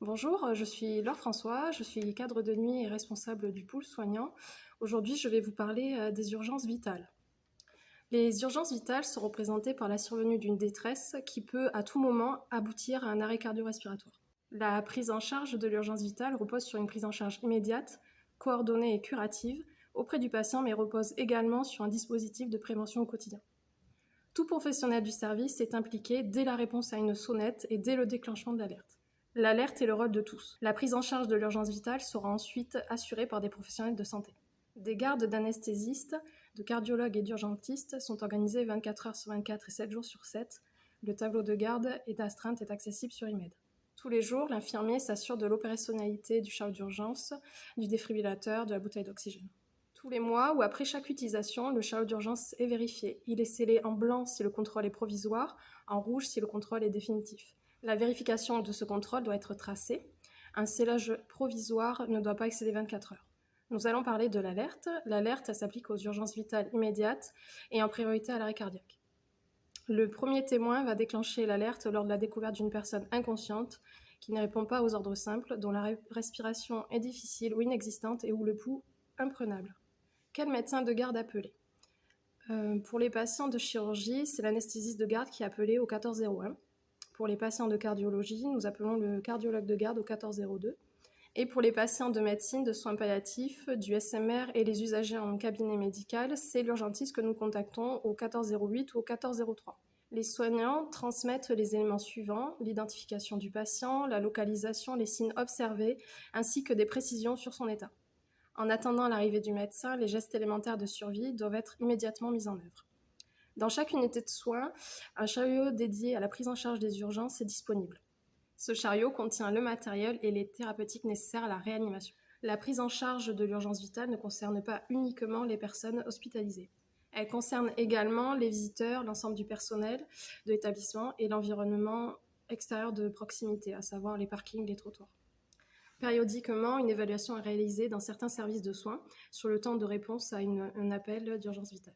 Bonjour, je suis Laure François, je suis cadre de nuit et responsable du pôle soignant. Aujourd'hui, je vais vous parler des urgences vitales. Les urgences vitales sont représentées par la survenue d'une détresse qui peut à tout moment aboutir à un arrêt cardio-respiratoire. La prise en charge de l'urgence vitale repose sur une prise en charge immédiate, coordonnée et curative auprès du patient, mais repose également sur un dispositif de prévention au quotidien. Tout professionnel du service est impliqué dès la réponse à une sonnette et dès le déclenchement de l'alerte. L'alerte est le rôle de tous. La prise en charge de l'urgence vitale sera ensuite assurée par des professionnels de santé. Des gardes d'anesthésistes, de cardiologues et d'urgentistes sont organisées 24 heures sur 24 et 7 jours sur 7. Le tableau de garde et d'astreinte est accessible sur IMED. Tous les jours, l'infirmier s'assure de l'opérationnalité du chariot d'urgence, du défibrillateur, de la bouteille d'oxygène. Tous les mois ou après chaque utilisation, le chariot d'urgence est vérifié. Il est scellé en blanc si le contrôle est provisoire, en rouge si le contrôle est définitif. La vérification de ce contrôle doit être tracée. Un scellage provisoire ne doit pas excéder 24 heures. Nous allons parler de l'alerte. L'alerte, elle s'applique aux urgences vitales immédiates et en priorité à l'arrêt cardiaque. Le premier témoin va déclencher l'alerte lors de la découverte d'une personne inconsciente qui ne répond pas aux ordres simples, dont la respiration est difficile ou inexistante et où le pouls imprenable. Quel médecin de garde appeler ? Pour les patients de chirurgie, c'est l'anesthésiste de garde qui est appelé au 1401. Pour les patients de cardiologie, nous appelons le cardiologue de garde au 1402. Et pour les patients de médecine, de soins palliatifs, du SMR et les usagers en cabinet médical, c'est l'urgentiste que nous contactons au 1408 ou au 1403. Les soignants transmettent les éléments suivants: l'identification du patient, la localisation, les signes observés, ainsi que des précisions sur son état. En attendant l'arrivée du médecin, les gestes élémentaires de survie doivent être immédiatement mis en œuvre. Dans chaque unité de soins, un chariot dédié à la prise en charge des urgences est disponible. Ce chariot contient le matériel et les thérapeutiques nécessaires à la réanimation. La prise en charge de l'urgence vitale ne concerne pas uniquement les personnes hospitalisées. Elle concerne également les visiteurs, l'ensemble du personnel de l'établissement et l'environnement extérieur de proximité, à savoir les parkings, les trottoirs. Périodiquement, une évaluation est réalisée dans certains services de soins sur le temps de réponse à un appel d'urgence vitale.